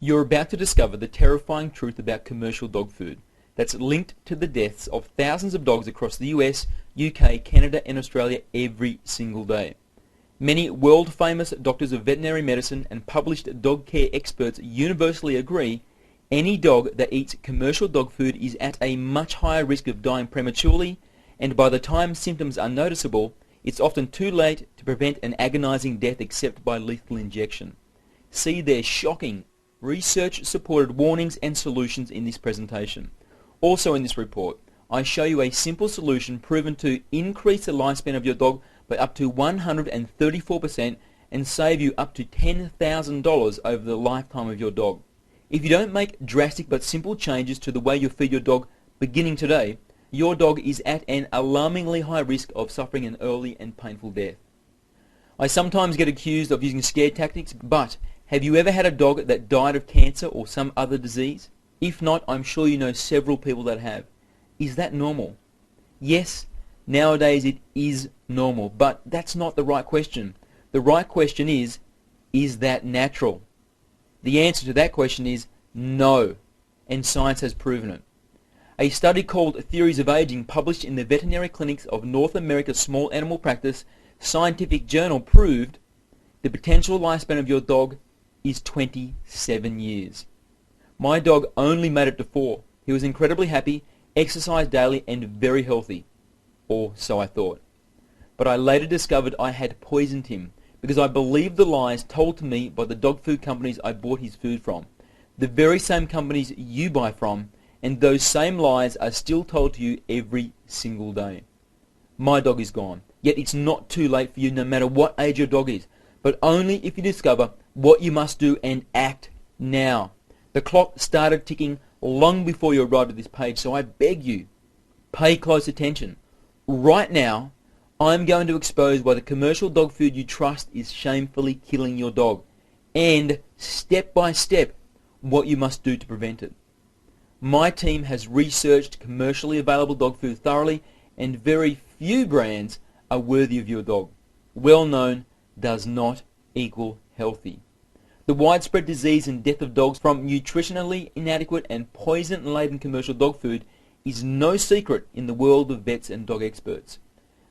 You're about to discover the terrifying truth about commercial dog food that's linked to the deaths of thousands of dogs across the US, UK, Canada and Australia every single day. Many world-famous doctors of veterinary medicine and published dog care experts universally agree any dog that eats commercial dog food is at a much higher risk of dying prematurely, and by the time symptoms are noticeable, it's often too late to prevent an agonizing death except by lethal injection. See their shocking research-supported warnings and solutions in this presentation. Also in this report, I show you a simple solution proven to increase the lifespan of your dog by up to 134% and save you up to $10,000 over the lifetime of your dog. If you don't make drastic but simple changes to the way you feed your dog beginning today, your dog is at an alarmingly high risk of suffering an early and painful death. I sometimes get accused of using scare tactics, but have you ever had a dog that died of cancer or some other disease? If not, I'm sure you know several people that have. Is that normal? Yes, nowadays it is normal, but that's not the right question. The right question is that natural? The answer to that question is no, and science has proven it. A study called Theories of Aging, published in the Veterinary Clinics of North America Small Animal Practice scientific journal, proved the potential lifespan of your dog is 27 years. My dog only made it to 4. He was incredibly happy, exercised daily and very healthy. Or so I thought. But I later discovered I had poisoned him because I believed the lies told to me by the dog food companies I bought his food from. The very same companies you buy from, and those same lies are still told to you every single day. My dog is gone, yet it's not too late for you no matter what age your dog is, but only if you discover what you must do and act now. The clock started ticking long before you arrived at this page, so I beg you, pay close attention. Right now, I'm going to expose why the commercial dog food you trust is shamefully killing your dog, and step by step, what you must do to prevent it. My team has researched commercially available dog food thoroughly, and very few brands are worthy of your dog. Well known does not equal healthy. The widespread disease and death of dogs from nutritionally inadequate and poison-laden commercial dog food is no secret in the world of vets and dog experts.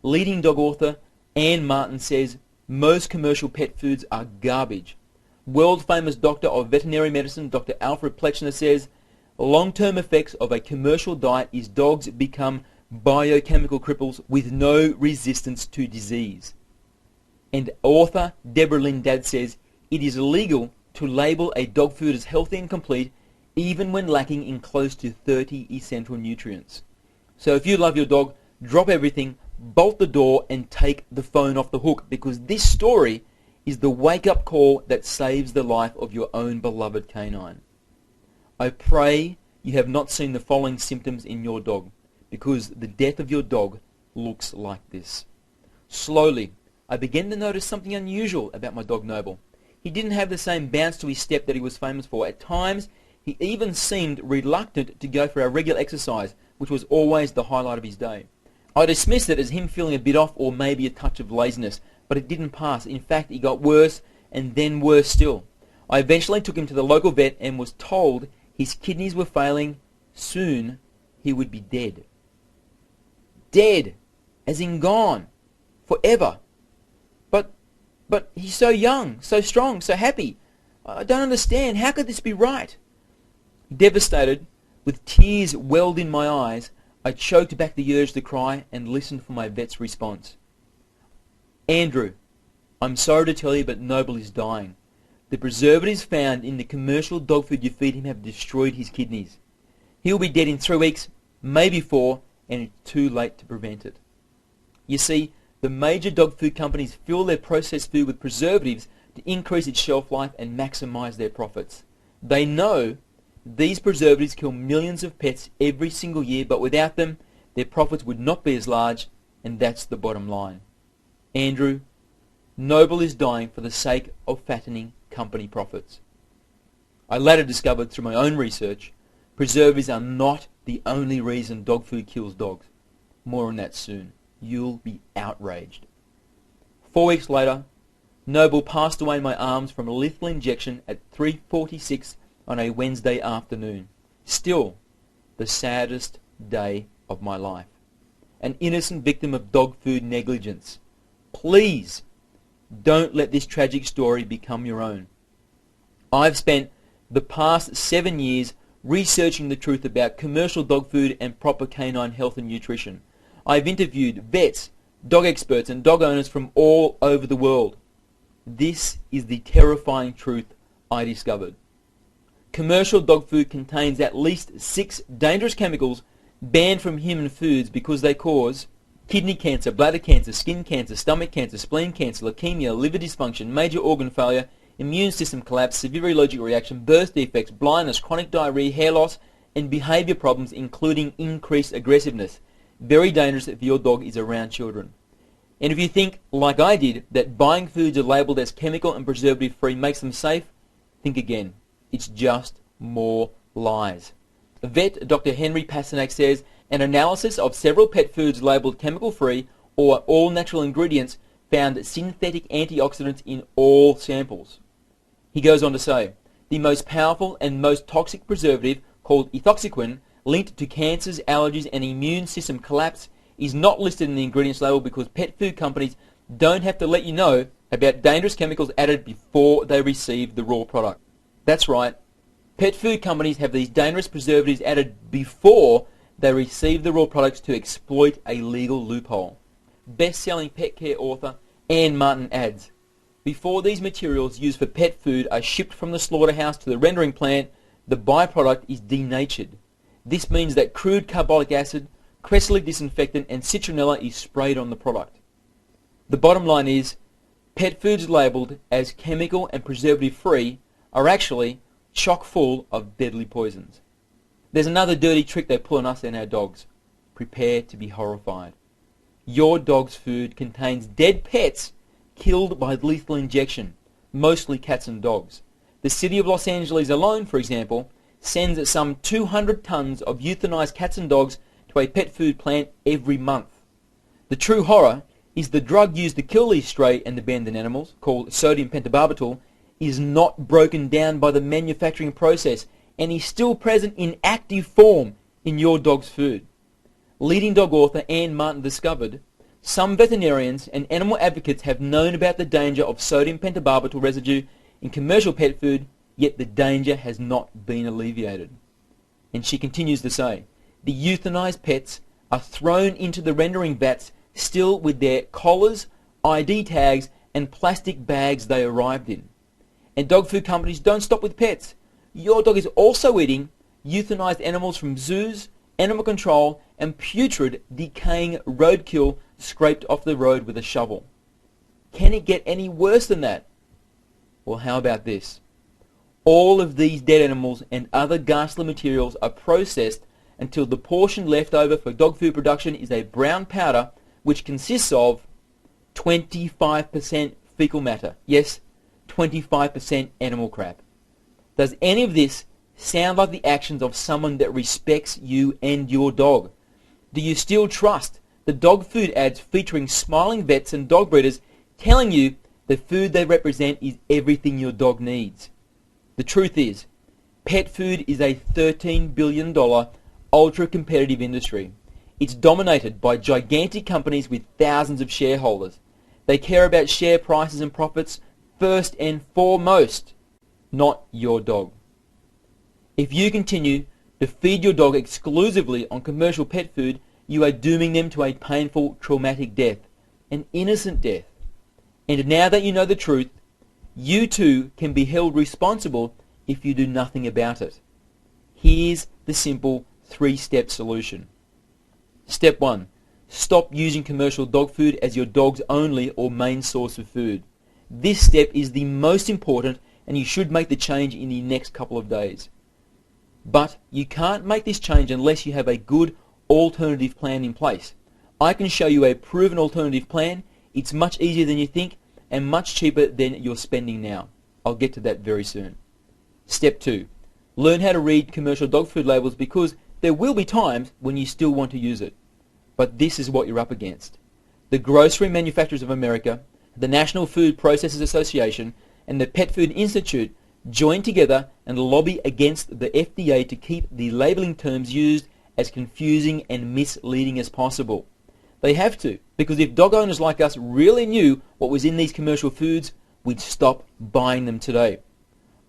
Leading dog author Anne Martin says most commercial pet foods are garbage. World-famous doctor of veterinary medicine Dr. Alfred Plechner says long-term effects of a commercial diet is dogs become biochemical cripples with no resistance to disease. And author Deborah Lynn Dadd says it is illegal to label a dog food as healthy and complete even when lacking in close to 30 essential nutrients. So if you love your dog, drop everything, bolt the door and take the phone off the hook, because this story is the wake-up call that saves the life of your own beloved canine. I pray you have not seen the following symptoms in your dog, because the death of your dog looks like this. Slowly, I began to notice something unusual about my dog Noble. He didn't have the same bounce to his step that he was famous for. At times, he even seemed reluctant to go for our regular exercise, which was always the highlight of his day. I dismissed it as him feeling a bit off or maybe a touch of laziness, but it didn't pass. In fact, he got worse and then worse still. I eventually took him to the local vet and was told his kidneys were failing. Soon, he would be dead. Dead, as in gone, forever. But he's so young, so strong, so happy. I don't understand. How could this be right? Devastated, with tears welled in my eyes, I choked back the urge to cry and listened for my vet's response. Andrew, I'm sorry to tell you, but Noble is dying. The preservatives found in the commercial dog food you feed him have destroyed his kidneys. He'll be dead in 3 weeks, maybe 4, and it's too late to prevent it. You see, the major dog food companies fill their processed food with preservatives to increase its shelf life and maximize their profits. They know these preservatives kill millions of pets every single year, but without them, their profits would not be as large, and that's the bottom line. Andrew, Noble is dying for the sake of fattening company profits. I later discovered through my own research, preservatives are not the only reason dog food kills dogs. More on that soon. You'll be outraged. 4 weeks later, Noble passed away in my arms from a lethal injection at 3:46 on a Wednesday afternoon. Still, the saddest day of my life. An innocent victim of dog food negligence. Please, don't let this tragic story become your own. I've spent the past 7 years researching the truth about commercial dog food and proper canine health and nutrition. I've interviewed vets, dog experts and dog owners from all over the world. This is the terrifying truth I discovered. Commercial dog food contains at least 6 dangerous chemicals banned from human foods because they cause kidney cancer, bladder cancer, skin cancer, stomach cancer, spleen cancer, leukemia, liver dysfunction, major organ failure, immune system collapse, severe allergic reaction, birth defects, blindness, chronic diarrhea, hair loss, and behavior problems including increased aggressiveness. Very dangerous if your dog is around children. And if you think, like I did, that buying foods are labelled as chemical and preservative free makes them safe, think again. It's just more lies. Vet Dr. Henry Pasternak says an analysis of several pet foods labelled chemical free or all natural ingredients found synthetic antioxidants in all samples. He goes on to say, the most powerful and most toxic preservative, called ethoxyquin, linked to cancers, allergies and immune system collapse, is not listed in the ingredients label because pet food companies don't have to let you know about dangerous chemicals added before they receive the raw product. That's right. Pet food companies have these dangerous preservatives added before they receive the raw products to exploit a legal loophole. Best-selling pet care author Anne Martin adds, before these materials used for pet food are shipped from the slaughterhouse to the rendering plant, the byproduct is denatured. This means that crude carbolic acid, cresolic disinfectant and citronella is sprayed on the product. The bottom line is, pet foods labelled as chemical and preservative free are actually chock full of deadly poisons. There's another dirty trick they pull on us and our dogs. Prepare to be horrified. Your dog's food contains dead pets killed by lethal injection, mostly cats and dogs. The city of Los Angeles alone, for example, sends some 200 tons of euthanized cats and dogs to a pet food plant every month. The true horror is the drug used to kill these stray and abandoned animals, called sodium pentobarbital, is not broken down by the manufacturing process and is still present in active form in your dog's food. Leading dog author Anne Martin discovered some veterinarians and animal advocates have known about the danger of sodium pentobarbital residue in commercial pet food, yet the danger has not been alleviated. And she continues to say, the euthanized pets are thrown into the rendering vats still with their collars, ID tags and plastic bags they arrived in. And dog food companies don't stop with pets. Your dog is also eating euthanized animals from zoos, animal control, and putrid, decaying roadkill scraped off the road with a shovel. Can it get any worse than that? Well, how about this? All of these dead animals and other ghastly materials are processed until the portion left over for dog food production is a brown powder which consists of 25% fecal matter. Yes, 25% animal crap. Does any of this sound like the actions of someone that respects you and your dog? Do you still trust the dog food ads featuring smiling vets and dog breeders telling you the food they represent is everything your dog needs? The truth is, pet food is a $13 billion ultra-competitive industry. It's dominated by gigantic companies with thousands of shareholders. They care about share prices and profits first and foremost, not your dog. If you continue to feed your dog exclusively on commercial pet food, you are dooming them to a painful, traumatic death, an innocent death. And now that you know the truth, you too can be held responsible if you do nothing about it. Here's the simple 3-step solution. Step 1. Stop using commercial dog food as your dog's only or main source of food. This step is the most important and you should make the change in the next couple of days. But you can't make this change unless you have a good alternative plan in place. I can show you a proven alternative plan. It's much easier than you think and much cheaper than you're spending now. I'll get to that very soon. Step 2. Learn how to read commercial dog food labels because there will be times when you still want to use it. But this is what you're up against. The Grocery Manufacturers of America, the National Food Processors Association, and the Pet Food Institute join together and lobby against the FDA to keep the labeling terms used as confusing and misleading as possible. They have to, because if dog owners like us really knew what was in these commercial foods, we'd stop buying them today.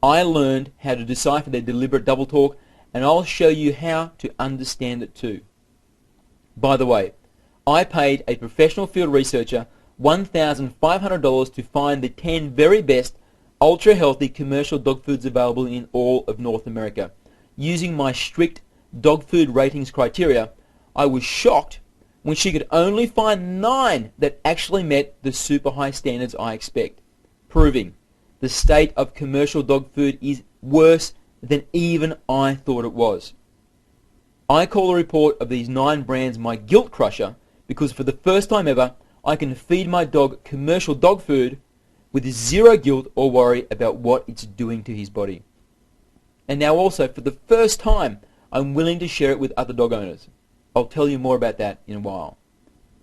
I learned how to decipher their deliberate double talk, and I'll show you how to understand it too. By the way, I paid a professional field researcher $1,500 to find the 10 very best ultra-healthy commercial dog foods available in all of North America. Using my strict dog food ratings criteria, I was shocked when she could only find 9 that actually met the super high standards I expect, proving the state of commercial dog food is worse than even I thought it was. I call the report of these 9 brands my guilt crusher because for the first time ever, I can feed my dog commercial dog food with zero guilt or worry about what it's doing to his body. And now also, for the first time, I'm willing to share it with other dog owners. I'll tell you more about that in a while.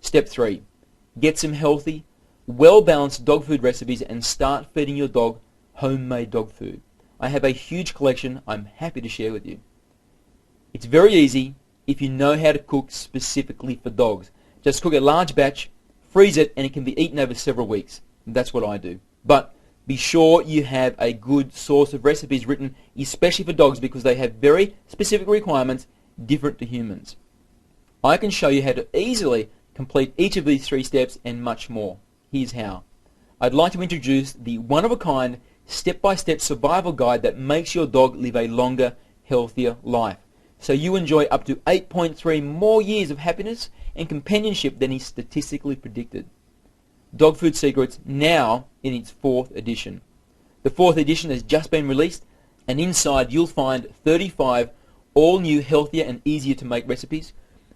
Step 3. Get some healthy, well-balanced dog food recipes and start feeding your dog homemade dog food. I have a huge collection I'm happy to share with you. It's very easy if you know how to cook specifically for dogs. Just cook a large batch, freeze it, and it can be eaten over several weeks. That's what I do. But be sure you have a good source of recipes written especially for dogs because they have very specific requirements different to humans. I can show you how to easily complete each of these 3 steps and much more. Here's how. I'd like to introduce the one-of-a-kind, step-by-step survival guide that makes your dog live a longer, healthier life, so you enjoy up to 8.3 more years of happiness and companionship than is statistically predicted. Dog Food Secrets now in its 4th edition. The 4th edition has just been released, and inside you'll find 35 all-new, healthier and easier to make recipes.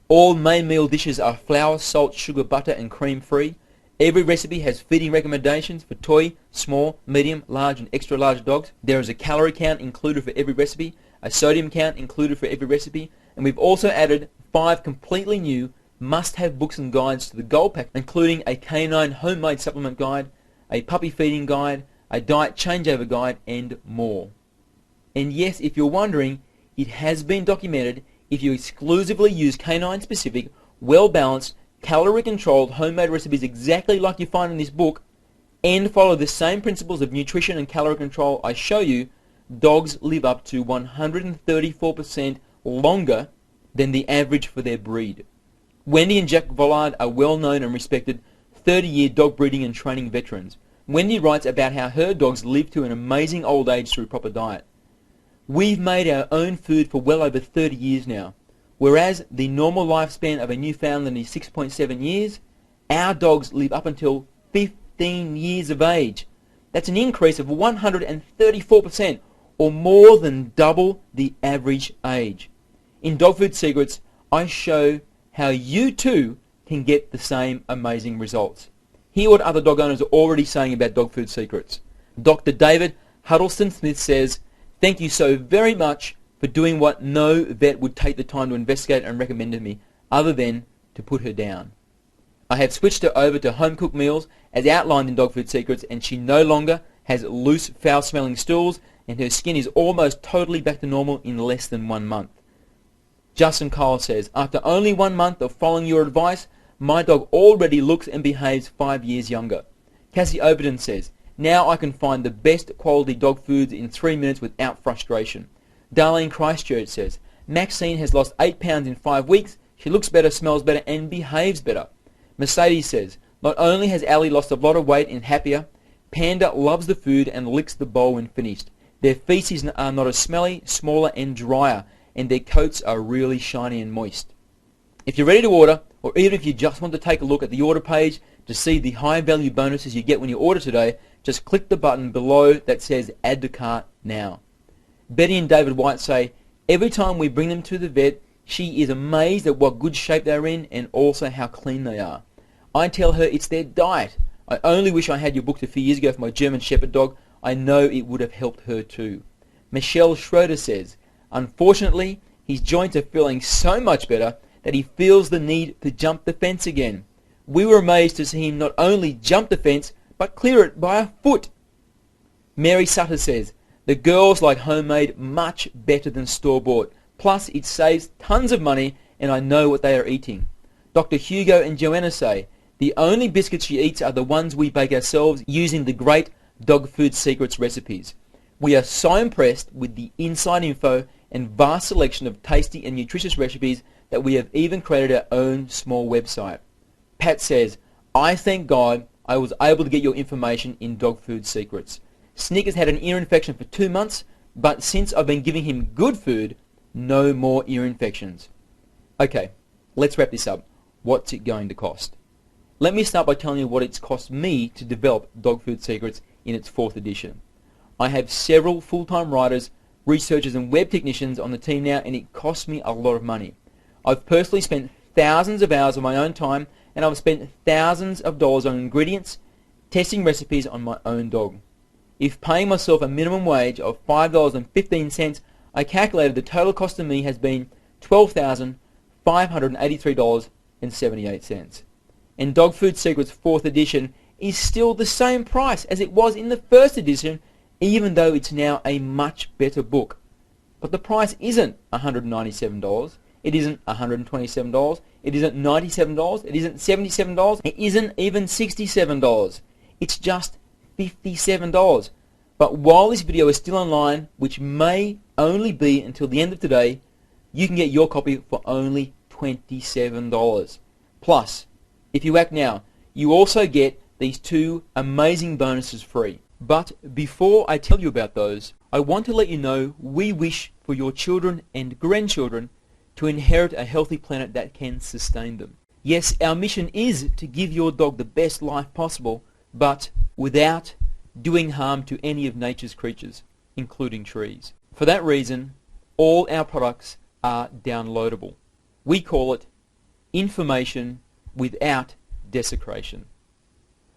All main meal dishes are flour, salt, sugar, butter and cream free. Every recipe has feeding recommendations for toy, small, medium, large and extra large dogs. There is a calorie count included for every recipe, a sodium count included for every recipe, and we've also added 5 completely new must-have books and guides to the Gold Pack, including a canine homemade supplement guide, a puppy feeding guide, a diet changeover guide, and more. And yes, if you're wondering, it has been documented if you exclusively use canine-specific, well-balanced, calorie-controlled homemade recipes exactly like you find in this book, and follow the same principles of nutrition and calorie control I show you, dogs live up to 134% longer than the average for their breed. Wendy and Jack Vollard are well-known and respected 30-year dog breeding and training veterans. Wendy writes about how her dogs live to an amazing old age through proper diet. We've made our own food for well over 30 years now. Whereas the normal lifespan of a Newfoundland is 6.7 years, our dogs live up until 15 years of age. That's an increase of 134%, or more than double the average age. In Dog Food Secrets, I show how you too can get the same amazing results. Hear what other dog owners are already saying about Dog Food Secrets. Dr. David Huddleston Smith says, "Thank you so very much for doing what no vet would take the time to investigate and recommend to me, other than to put her down. I have switched her over to home-cooked meals as outlined in Dog Food Secrets, and she no longer has loose, foul-smelling stools, and her skin is almost totally back to normal in less than 1 month." Justin Kyle says, "After only 1 month of following your advice, my dog already looks and behaves 5 years younger." Cassie Overton says, "Now I can find the best quality dog foods in 3 minutes without frustration." Darlene Christchurch says, "Maxine has lost 8 pounds in 5 weeks. She looks better, smells better, and behaves better." Mercedes says, "Not only has Allie lost a lot of weight and happier, Panda loves the food and licks the bowl when finished. Their feces are not as smelly, smaller, and drier, and their coats are really shiny and moist." If you're ready to order, or even if you just want to take a look at the order page to see the high value bonuses you get when you order today, just click the button below that says Add to Cart Now. Betty and David White say, "Every time we bring them to the vet, she is amazed at what good shape they're in and also how clean they are. I tell her it's their diet. I only wish I had your book a few years ago for my German Shepherd dog. I know it would have helped her too." Michelle Schroeder says, "Unfortunately, his joints are feeling so much better that he feels the need to jump the fence again. We were amazed to see him not only jump the fence, but clear it by a foot." Mary Sutter says, The girls like homemade much better than store-bought. Plus, it saves tons of money and I know what they are eating. Dr. Hugo and Joanna say, the only biscuits she eats are the ones we bake ourselves using the great Dog Food Secrets recipes. We are so impressed with the inside info and vast selection of tasty and nutritious recipes that we have even created our own small website. Pat says, I thank God I was able to get your information in Dog Food Secrets. Snickers had an ear infection for 2 months, but since I've been giving him good food, no more ear infections. Okay, let's wrap this up. What's it going to cost? Let me start by telling you what it's cost me to develop Dog Food Secrets in its 4th edition. I have several full-time writers, researchers and web technicians on the team now, and it costs me a lot of money. I've personally spent thousands of hours of my own time, and I've spent thousands of dollars on ingredients, testing recipes on my own dog. If paying myself a minimum wage of $5.15, I calculated the total cost to me has been $12,583.78. And Dog Food Secrets 4th edition is still the same price as it was in the 1st edition, even though it's now a much better book. But the price isn't $197, it isn't $127, it isn't $97, it isn't $77, it isn't even $67. It's just $57. But while this video is still online, which may only be until the end of today, you can get your copy for only $27. Plus, if you act now, you also get these 2 amazing bonuses free. But before I tell you about those, I want to let you know we wish for your children and grandchildren to inherit a healthy planet that can sustain them. Yes, our mission is to give your dog the best life possible, but without doing harm to any of nature's creatures, including trees. For that reason, all our products are downloadable. We call it information without desecration.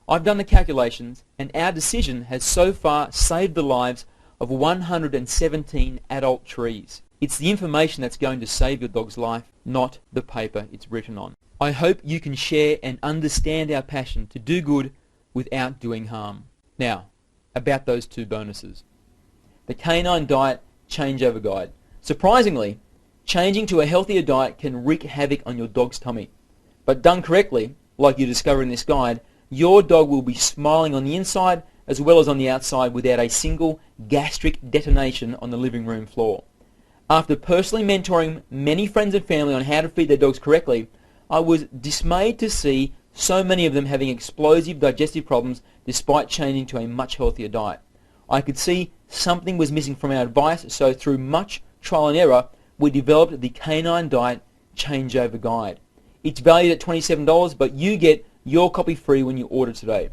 I've done the calculations, and our decision has so far saved the lives of 117 adult trees. It's the information that's going to save your dog's life, not the paper it's written on. I hope you can share and understand our passion to do good without doing harm. Now, about those 2 bonuses. The Canine Diet Changeover Guide. Surprisingly, changing to a healthier diet can wreak havoc on your dog's tummy. But done correctly, like you discover in this guide, your dog will be smiling on the inside as well as on the outside without a single gastric detonation on the living room floor. After personally mentoring many friends and family on how to feed their dogs correctly, I was dismayed to see so many of them having explosive digestive problems despite changing to a much healthier diet. I could see something was missing from our advice, so through much trial and error, we developed the Canine Diet Changeover Guide. It's valued at $27, but you get your copy free when you order today.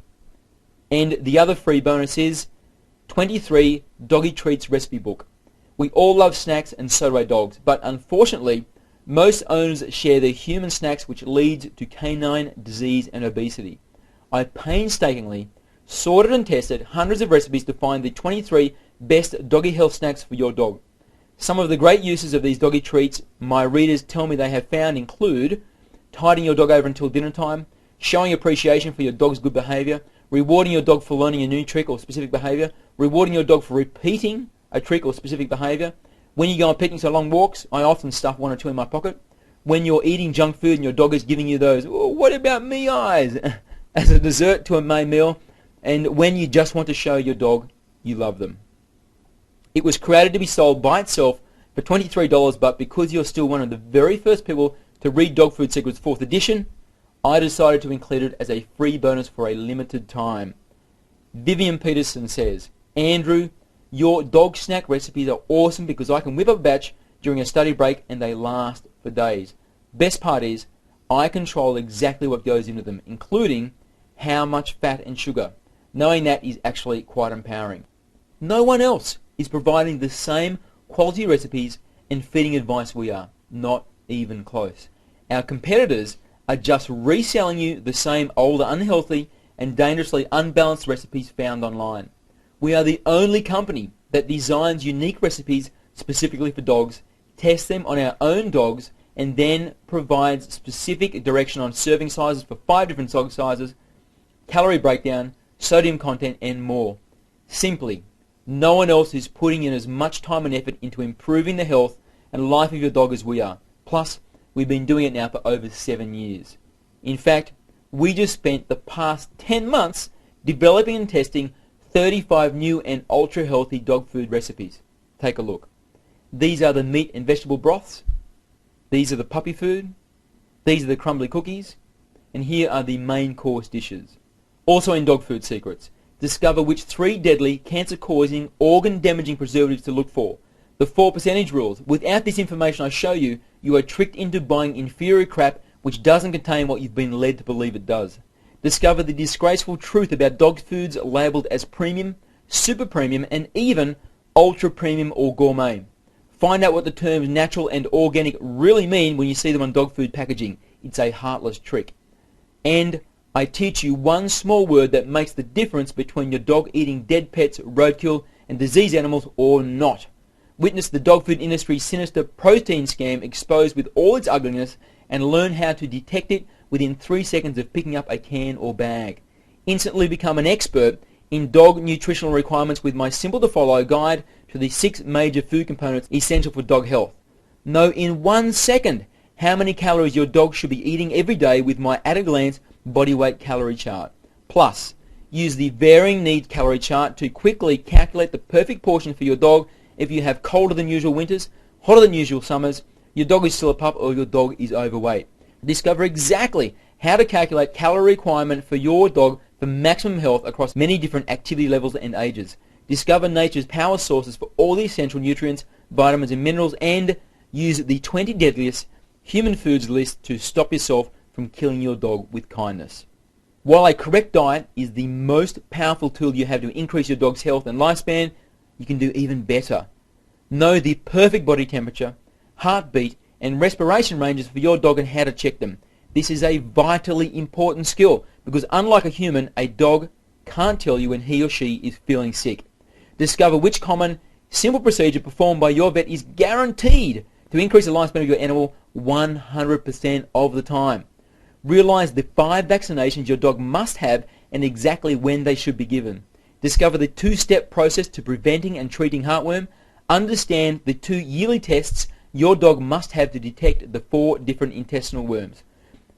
And the other free bonus is 23 Doggy Treats Recipe Book. We all love snacks, and so do our dogs, but unfortunately, most owners share their human snacks, which leads to canine disease and obesity. I painstakingly sorted and tested hundreds of recipes to find the 23 best doggy health snacks for your dog. Some of the great uses of these doggy treats my readers tell me they have found include tiding your dog over until dinner time, showing appreciation for your dog's good behavior, rewarding your dog for learning a new trick or specific behavior, rewarding your dog for repeating a trick or specific behavior. When you go on picnics or long walks, I often stuff 1 or 2 in my pocket. When you're eating junk food and your dog is giving you those, oh, what about me eyes, as a dessert to a main meal, and when you just want to show your dog you love them. It was created to be sold by itself for $23, but because you're still one of the very first people to read Dog Food Secrets 4th edition, I decided to include it as a free bonus for a limited time. Vivian Peterson says, Andrew, your dog snack recipes are awesome because I can whip up a batch during a study break and they last for days. Best part is, I control exactly what goes into them, including how much fat and sugar. Knowing that is actually quite empowering. No one else is providing the same quality recipes and feeding advice we are. Not even close. Our competitors are just reselling you the same older, unhealthy, and dangerously unbalanced recipes found online. We are the only company that designs unique recipes specifically for dogs, tests them on our own dogs, and then provides specific direction on serving sizes for 5 different dog sizes, calorie breakdown, sodium content, and more. Simply, No one else is putting in as much time and effort into improving the health and life of your dog as we are. Plus, we've been doing it now for over 7 years. In fact, we just spent the past 10 months developing and testing 35 new and ultra-healthy dog food recipes. Take a look. These are the meat and vegetable broths. These are the puppy food. These are the crumbly cookies. And here are the main course dishes. Also in Dog Food Secrets, discover which 3 deadly, cancer-causing, organ-damaging preservatives to look for. The 4% rules. Without this information I show you, you are tricked into buying inferior crap which doesn't contain what you've been led to believe it does. Discover the disgraceful truth about dog foods labelled as premium, super premium, and even ultra premium or gourmet. Find out what the terms natural and organic really mean when you see them on dog food packaging. It's a heartless trick. And I teach you one small word that makes the difference between your dog eating dead pets, roadkill, and diseased animals or not. Witness the dog food industry's sinister protein scam exposed with all its ugliness and learn how to detect it within 3 seconds of picking up a can or bag. Instantly become an expert in dog nutritional requirements with my simple to follow guide to the 6 major food components essential for dog health. Know in 1 second how many calories your dog should be eating every day with my at a glance body weight calorie chart. Plus, use the varying needs calorie chart to quickly calculate the perfect portion for your dog if you have colder than usual winters, hotter than usual summers, your dog is still a pup, or your dog is overweight. Discover exactly how to calculate calorie requirement for your dog for maximum health across many different activity levels and ages. Discover nature's power sources for all the essential nutrients, vitamins and minerals, and use the 20 deadliest human foods list to stop yourself from killing your dog with kindness. While a correct diet is the most powerful tool you have to increase your dog's health and lifespan, you can do even better. Know the perfect body temperature, heartbeat, and respiration ranges for your dog and how to check them. This is a vitally important skill because unlike a human, a dog can't tell you when he or she is feeling sick. Discover which common, simple procedure performed by your vet is guaranteed to increase the lifespan of your animal 100% of the time. Realize the 5 vaccinations your dog must have and exactly when they should be given. Discover the 2-step process to preventing and treating heartworm. Understand the 2 yearly tests your dog must have to detect the 4 different intestinal worms.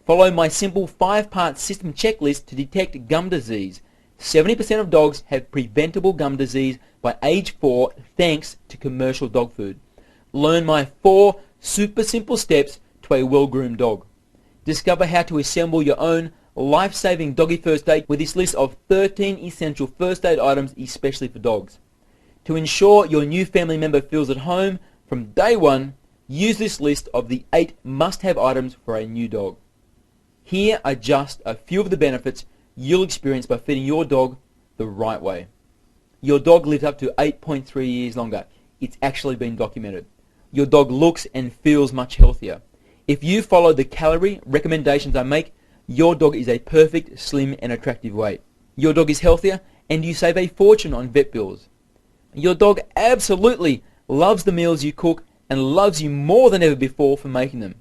Follow my simple 5-part system checklist to detect gum disease. 70% of dogs have preventable gum disease by age 4 thanks to commercial dog food. Learn my 4 super simple steps to a well-groomed dog. Discover how to assemble your own life-saving doggy first aid with this list of 13 essential first aid items especially for dogs. To ensure your new family member feels at home from day one, use this list of the 8 must-have items for a new dog. Here are just a few of the benefits you'll experience by feeding your dog the right way. Your dog lives up to 8.3 years longer. It's actually been documented. Your dog looks and feels much healthier. If you follow the calorie recommendations I make, your dog is a perfect, slim and attractive weight. Your dog is healthier and you save a fortune on vet bills. Your dog absolutely loves the meals you cook and loves you more than ever before for making them.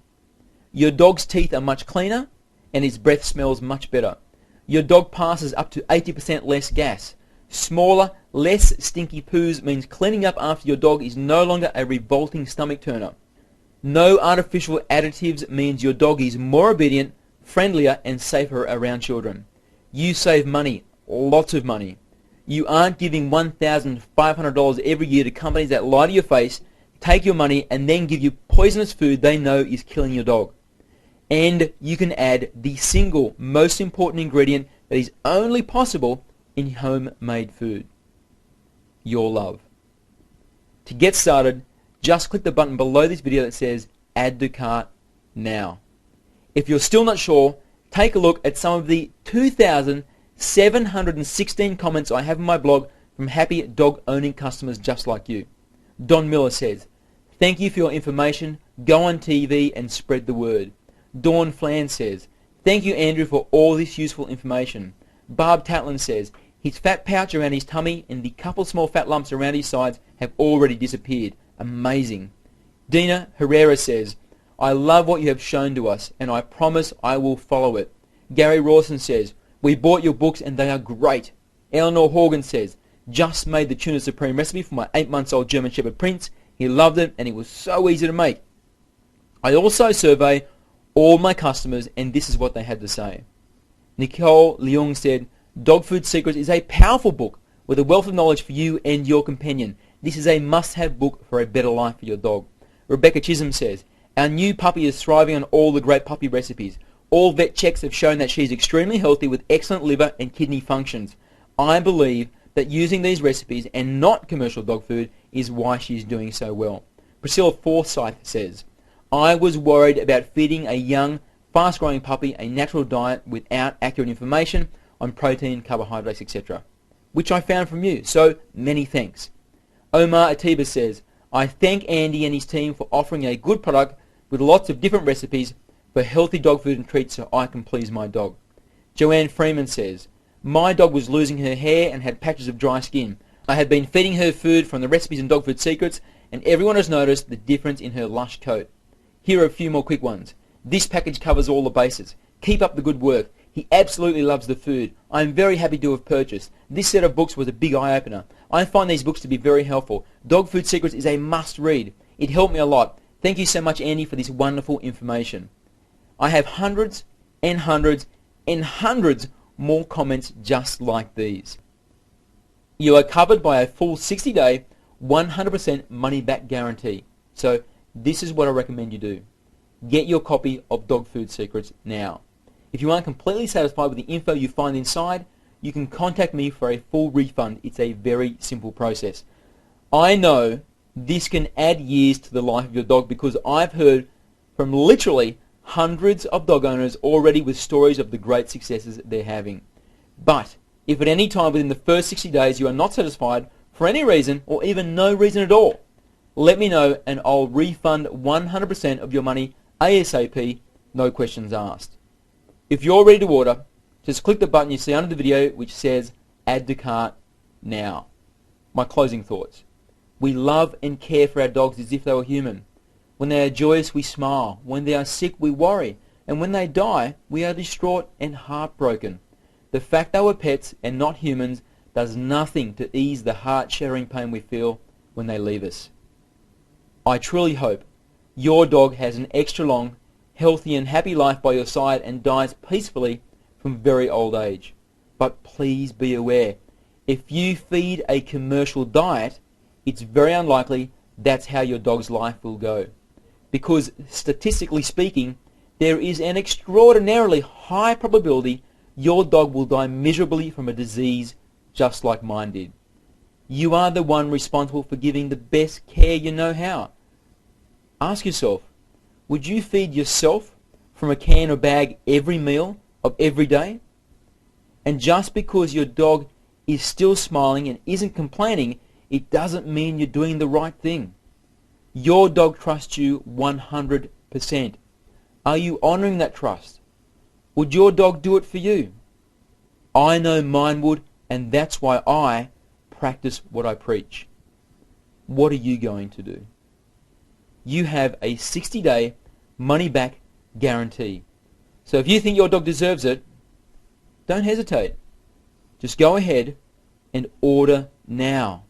Your dog's teeth are much cleaner and his breath smells much better. Your dog passes up to 80% less gas. Smaller, less stinky poos means cleaning up after your dog is no longer a revolting stomach turner. No artificial additives means your dog is more obedient, friendlier and safer around children. You save money, lots of money. You aren't giving $1,500 every year to companies that lie to your face, take your money and then give you poisonous food they know is killing your dog. And you can add the single most important ingredient that is only possible in homemade food: your love. To get started, just click the button below this video that says Add to Cart now. If you're still not sure, take a look at some of the 2,716 comments I have on my blog from happy dog owning customers just like you. Don Miller says, "Thank you for your information. Go on TV and spread the word." Dawn Flan says, "Thank you, Andrew, for all this useful information." Barb Tatlin says, "His fat pouch around his tummy and the couple small fat lumps around his sides have already disappeared. Amazing." Dina Herrera says, "I love what you have shown to us and I promise I will follow it." Gary Rawson says, "We bought your books and they are great." Eleanor Horgan says, Just made the Tuna Supreme recipe for my 8-month-old German Shepherd Prince. He loved it and it was so easy to make. I also survey all my customers and this is what they had to say. Nicole Leung said, Dog Food Secrets is a powerful book with a wealth of knowledge for you and your companion. This is a must-have book for a better life for your dog. Rebecca Chisholm says, our new puppy is thriving on all the great puppy recipes. All vet checks have shown that she is extremely healthy with excellent liver and kidney functions. I believe that using these recipes and not commercial dog food is why she is doing so well. Priscilla Forsyth says, I was worried about feeding a young, fast-growing puppy a natural diet without accurate information on protein, carbohydrates, etc., which I found from you, so many thanks. Omar Atiba says, I thank Andy and his team for offering a good product with lots of different recipes for healthy dog food and treats so I can please my dog. Joanne Freeman says, my dog was losing her hair and had patches of dry skin. I have been feeding her food from the recipes and Dog Food Secrets and everyone has noticed the difference in her lush coat. Here are a few more quick ones. This package covers all the bases. Keep up the good work. He absolutely loves the food. I am very happy to have purchased. This set of books was a big eye-opener. I find these books to be very helpful. Dog Food Secrets is a must-read. It helped me a lot. Thank you so much, Andy, for this wonderful information. I have hundreds and hundreds and hundreds more comments just like these. You are covered by a full 60-day, 100% money-back guarantee. So this is what I recommend you do. Get your copy of Dog Food Secrets now. If you aren't completely satisfied with the info you find inside, you can contact me for a full refund. It's a very simple process. I know this can add years to the life of your dog because I've heard from literally hundreds of dog owners already with stories of the great successes they're having. But if at any time within the first 60 days you are not satisfied for any reason or even no reason at all, let me know and I'll refund 100% of your money ASAP, no questions asked. If you're ready to order, just click the button you see under the video which says Add to Cart now. My closing thoughts. We love and care for our dogs as if they were human. When they are joyous, we smile. When they are sick, we worry. And when they die, we are distraught and heartbroken. The fact they were pets and not humans does nothing to ease the heart-shattering pain we feel when they leave us. I truly hope your dog has an extra long, healthy and happy life by your side and dies peacefully from very old age. But please be aware, if you feed a commercial diet, it's very unlikely that's how your dog's life will go. Because statistically speaking, there is an extraordinarily high probability your dog will die miserably from a disease just like mine did. You are the one responsible for giving the best care you know how. Ask yourself, would you feed yourself from a can or bag every meal of every day? And just because your dog is still smiling and isn't complaining, it doesn't mean you're doing the right thing. Your dog trusts you 100%. Are you honoring that trust? Would your dog do it for you? I know mine would, and that's why I practice what I preach. What are you going to do? You have a 60-day money-back guarantee. So if you think your dog deserves it, don't hesitate. Just go ahead and order now.